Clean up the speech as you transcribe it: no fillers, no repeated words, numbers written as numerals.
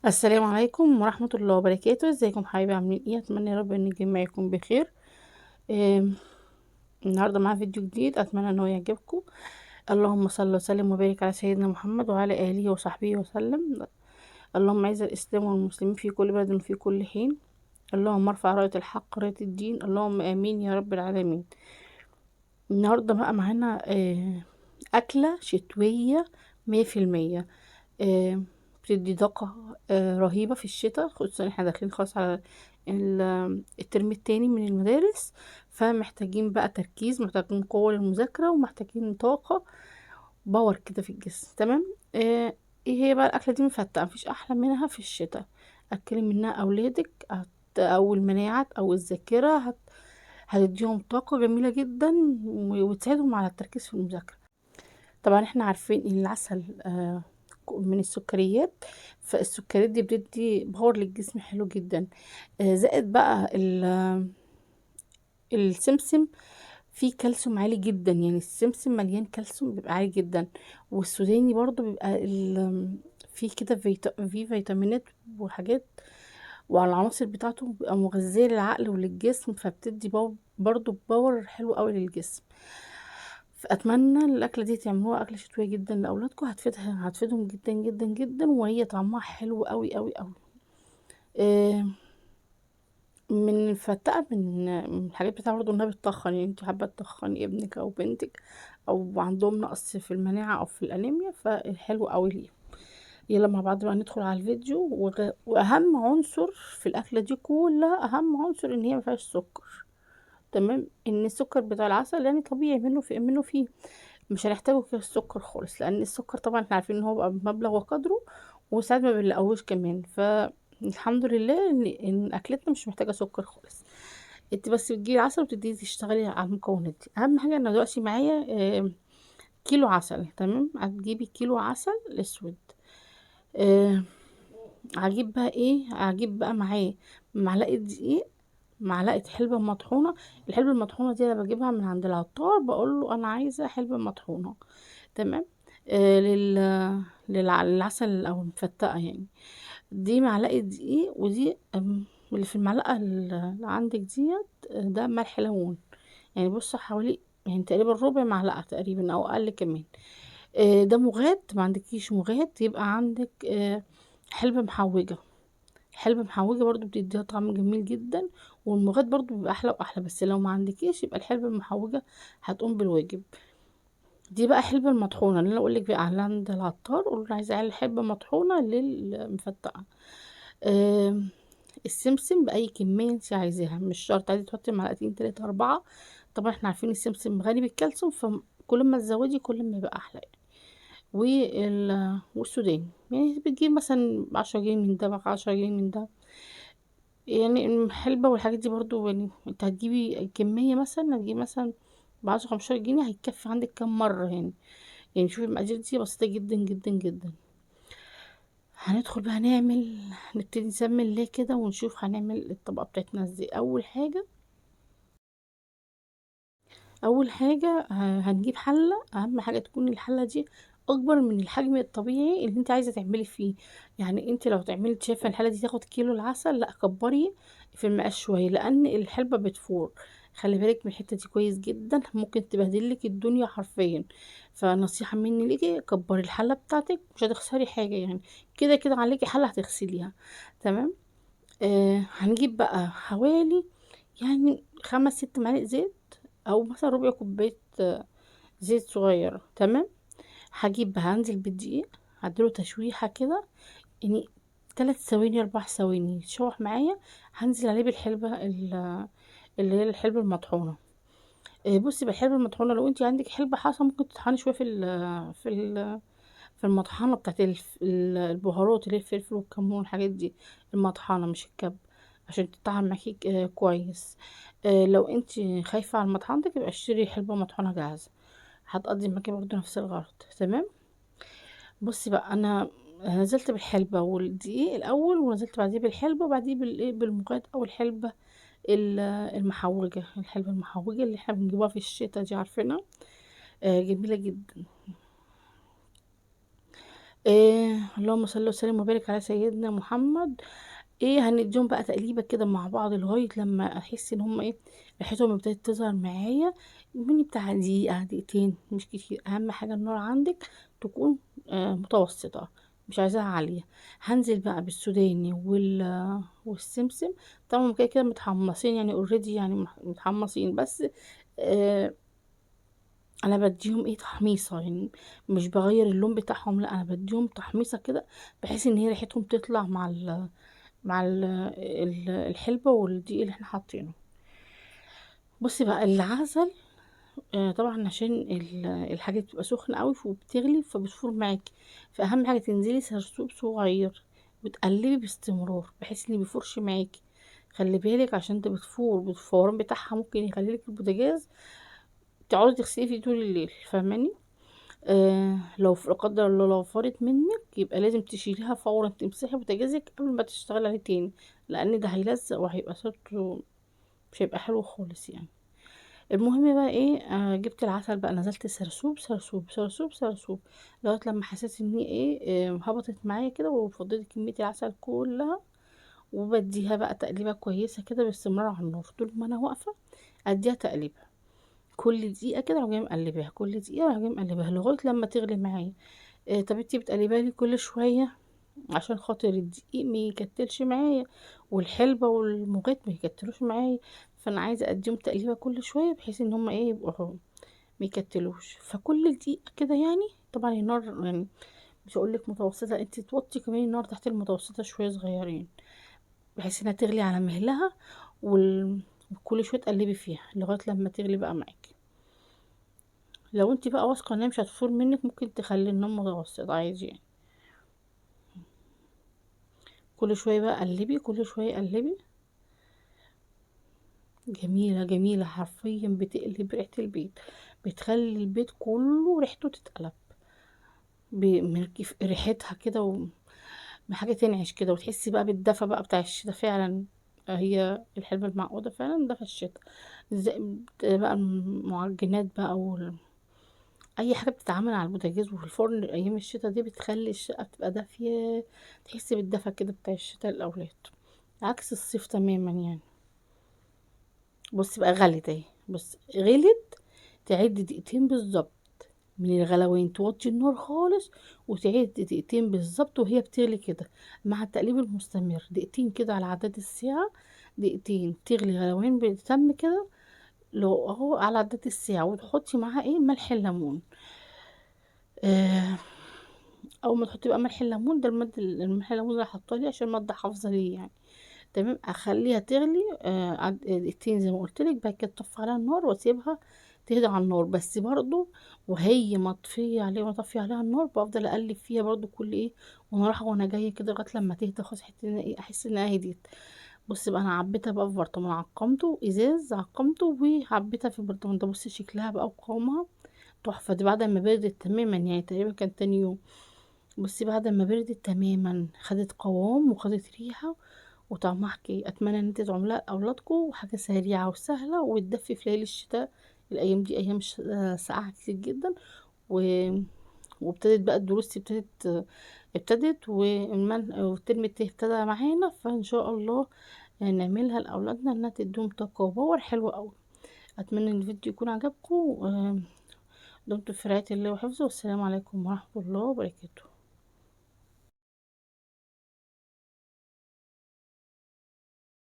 السلام عليكم ورحمة الله وبركاته. ازيكم حبايبي؟ عاملين ايه؟ اتمنى يا رب ان الجميع يكون بخير. آم، النهارده معايا فيديو جديد، اتمنى ان هو يعجبكم. اللهم صل وسلم وبارك على سيدنا محمد وعلى اله وصحبه وسلم. اللهم اعز الاسلام والمسلمين في كل بلد وفي كل حين. اللهم ارفع راية الحق راية الدين، اللهم امين يا رب العالمين. النهارده بقى معانا اكلة شتوية 100%. آه، بتدي طاقة رهيبة في الشتاء، خصوصا احنا داخلين خلاص على الترم التاني من المدارس. فمحتاجين بقى تركيز، محتاجين قوة للمذاكرة، ومحتاجين طاقة باور كده في الجسم. تمام. ايه هي بقى الأكلة دي؟ مفتقة، مفيش أحلى منها في الشتاء. أكلي منها أولادك، أو المناعة أو الذاكرة، هتديهم طاقة جميلة جدا وتساعدهم على التركيز في المذاكرة. طبعا احنا عارفين ان العسل من السكريات، فالسكريات دي بتدي باور للجسم حلو جدا. زائد بقى السمسم فيه كالسيوم عالي جدا، يعني السمسم مليان كالسيوم بيبقى عالي جدا. والسوداني برضو بيبقى فيه كده فيه فيتامينات وحاجات، وعلى العناصر بتاعته بيبقى مغذية للعقل وللجسم، فبتدي برضو باور حلو قوي للجسم. فأتمنى الأكلة دي تعملوها أكلة شتوية جدا لأولادكم، هتفيدهم جدا جدا جدا، وهي طعمها حلو قوي قوي قوي. آه، من الفتقة، من الحاجات بتاعة برضه انها بتطخن، يعني انت حابة تطخني ابنك او بنتك، او عندهم نقص في المناعة او في الانيميا، فالحلو قوي ليه. يلا مع بعض بقى ندخل على الفيديو. واهم عنصر في الاكلة دي كلها، اهم عنصر ان هي مفيهاش سكر. تمام. ان السكر بتاع العسل يعني طبيعي منه فيه، مش هنحتاجه كده السكر خالص، لان السكر طبعا احنا عارفين ان هو بقى بمبلغ وقدره، وساعات ما بنلاقوش كمان. فالحمد لله ان اكلتنا مش محتاجه سكر خالص. انت بس بتجيبي عسل وتبتدي تشتغلي على المكونات دي. اهم حاجه انا دلوقتي معايا كيلو عسل. تمام. هتجيبي كيلو عسل اسود. آه، هجيب بقى ايه؟ هجيب بقى معاه معلقه دقيق، معلقه حلبة مطحونة. الحلبة المطحونة دي انا بجيبها من عند العطار، بقول له انا عايزة حلبة مطحونة. تمام. آه للعسل او المفتقة يعني. دي معلقة دقيق، ودي اللي في المعلقة اللي عندك ديت ده ملح ليمون. يعني بص حوالي، يعني تقريبا ربع معلقة تقريبا او اقل كمان. ده مغات، ما عندكيش مغات يبقى عندك حلبة محوجة. حلبة محوجة برضو بتديها طعم جميل جدا، والمغات برضو بيبقى احلى واحلى، بس لو ما عندكيش يبقى الحلبة المحوجة هتقوم بالواجب. دي بقى حلبة المطحونة اللي انا اقول لك بقى على عند العطار، قول له عايزة حلبة مطحونة للمفتقة. آم، السمسم بأي كمية انت عايزاها، مش شرط عايزة تحطي معلقتين تلاتة أربعة. طبعا احنا عارفين السمسم غني بالكالسيوم، فكل ما تزودي كل ما يبقى أحلى يعني. والسوداني يعني بتجيب مثلا 10 جنيه من ده، 10 جنيه من ده. يعني الحلبة والحاجات دي برضو، يعني انت هتجيبي كمية، مثلا هتجيبي مثلا ب10 15 جنيه، هيكفي عندك كام مرة يعني شوفي المقادير دي بسيطة جدا جدا جدا. هندخل بقى نبتدي نسمي الله كده ونشوف هنعمل الطبقة بتاعتنا ازاي. اول حاجة هنجيب حلة. اهم حاجة تكون الحلة دي اكبر من الحجم الطبيعي اللي انت عايزة تعملي فيه. يعني انت لو تعملي، شايفة الحلة دي تاخد كيلو العسل، لا كبري في المقاس شوية، لان الحلبة بتفور. خلي بالك من الحتة دي كويس جدا، ممكن تبهدلك الدنيا حرفيا. فنصيحة مني ليكي، كبري الحلة بتاعتك، مش هتخسري حاجة يعني. كده كده عليكي حلة هتغسليها. تمام. هنجيب بقى حوالي يعني 5 6 معالق زيت، او مثلا ربع كوبايه زيت صغيره. تمام. هنزل بالدقيق، هديله تشويحه كده، يعني 3 ثواني 4 ثواني يتشوح معايا. هنزل عليه بالحلبه اللي هي الحلبه المطحونه. بصي بالحلبه المطحونه، لو انت عندك حلبه حصى ممكن تطحني شويه في المطحنه بتاعت البهارات، اللي هي الفلفل والكمون والحاجات دي. المطحنه مش الكب، عشان تطعم معاكي كويس. لو انت خايفه على مطحنتك يبقى اشتري حلبه مطحنه جاهزه، هتقضي معاكي برضه نفس الغرض. تمام. بصي بقى انا نزلت بالحلبه والدقيق الاول، ونزلت بعديه بالحلبه، وبعديه بالمغاد او الحلبه المحوجه. الحلبه المحوجه اللي احنا بنجيبها في الشتا دي، عارفينها. جميله جدا. اللهم صل وسلم وبارك على سيدنا محمد. هنديهم بقى تقليبه كده مع بعض لغايه لما احس ان هم ريحتهم ابتدت تظهر معايا، مني بتاع دقيقه دقيقتين مش كتير. اهم حاجه النار عندك تكون متوسطه، مش عايزاها عاليه. هنزل بقى بالسوداني والسمسم. طبعا كده كده متحمصين يعني اوريدي، يعني متحمصين، بس آه انا بديهم تحميصه يعني، مش بغير اللون بتاعهم، لا انا بديهم تحميصه كده، بحيث ان هي ريحتهم تطلع مع الحلبه والدقيق اللي احنا حاطينه. بصي بقى العسل، طبعا عشان الحاجه بتبقى سخنه قوي وبتغلي فبتفور معاكي، فاهم حاجه تنزلي سرسوب صغير وتقلبي باستمرار بحيث ان بيفورش معاكي. خلي بالك عشان ده بتفور، بالفوران بتاعها ممكن يخليلك البوتاجاز تقعدي تغسليه فيه طول الليل، فاهماني؟ لو لا قدر الله لو فارت منك يبقى لازم تشيليها فورا، تمسحي بوتاجازك قبل ما تشتغلي عليه تاني، لان ده هيلزق وهيبقى صوته مش هيبقى حلو خالص يعني. المهم بقى جبت العسل بقى، نزلت سرسوب سرسوب سرسوب سرسوب لغايه لما حسيت ان هي هبطت معايا كده، وفضيت كميه العسل كلها. وبديها بقى تقليبه كويسه كده باستمرار على النار طول ما انا واقفه، اديها تقليبه كل دقيقه كده، اروح جايه مقلباها كل دقيقه، اروح جايه مقلباها لغايه لما تغلي معايا. طب انتي بتقلبها لي كل شويه عشان خاطر الدقيق ما يكتلش معايا، والحلبة والمغات ما يكتلوش معايا، فانا عايزة اديهم تقليبة كل شوية بحيث ان هما يبقوا ما يكتلوش. فكل دقيقة كده يعني، طبعا النار يعني مش هقولك متوسطة، انت توطي كمان النار تحت المتوسطة شوية صغيرين بحيث انها تغلي على مهلها، وكل شوية تقلبي فيها لغاية لما تغلي بقى معاكي. لو انت بقى واثقة انها مش هتفور منك ممكن تخلي النار متوسط عادي يعني. كل شوية بقى قلبي، كل شوية قلبي. جميلة جميلة حرفيا، بتقلب ريحة البيت، بتخلي البيت كله ريحته تتقلب من ريحتها كده حاجة تنعش كده، وتحسي بقى بالدفى بقى بتاع الشتا فعلا. هي الحلبة المعقودة فعلا دفى الشتا. زي بقى المعجنات بقى أي حاجة بتتعمل على البوتاجاز وفي الفرن أيام الشتا دي بتخلي الشقة بتبقى دافية، تحسي بالدفى كده بتاع الشتا الأولاد، عكس الصيف تماما يعني. بصي بقى غلت اهي، بص غلت. تعد دقيقتين بالظبط من الغلوين، توطي النار خالص وتعد دقيقتين بالظبط وهي بتغلي كده مع التقليب المستمر دقيقتين كده على عداد الساعة. دقيقتين تغلي غلوين بتم كده، لو اهو على عداد الساعة، وتحطي معاها ملح الليمون. آه اول ما تحطي بقى ملح الليمون ده، الملح الليمون اللي حاطاه ليه عشان مادة حافظة ليه يعني. تمام، اخليها تغلي دقيقتين زي ما قلت لك، بعد كده اطفي عليها النار واسيبها تهدى على النار، بس برضو وهي مطفيه عليها مطفيه عليها النار بفضل اقلب فيها برضو كل وانا رايحه وانا جايه كده لغايه لما تهدى خالص، احس انها هديت. بصي بقى انا عبيتها بقى في برطمان، عقمته ازاز عقمته وعبيتها في البرطمان ده. بصي شكلها بقى وقوامها تحفه، دي بعد ما بردت تماما يعني، تقريبا كان تاني يوم. بصي بعد ما بردت تماما خدت قوام وخدت ريحه وطعمها حكاية. اتمنى ان انتوا تعملوها لاولادكم، حاجه سريعه وسهله وتدفي في ليالي الشتاء. الايام دي ايام ساقعه كتير جدا، و... وابتدت بقى الدروس ابتدت والترم التاني ابتدى معانا، فان شاء الله نعملها لاولادنا انها تديهم طاقه وباور حلو قوي. اتمنى ان الفيديو يكون عجبكم. دمتم في رعايه الله وحفظه، والسلام عليكم ورحمه الله وبركاته.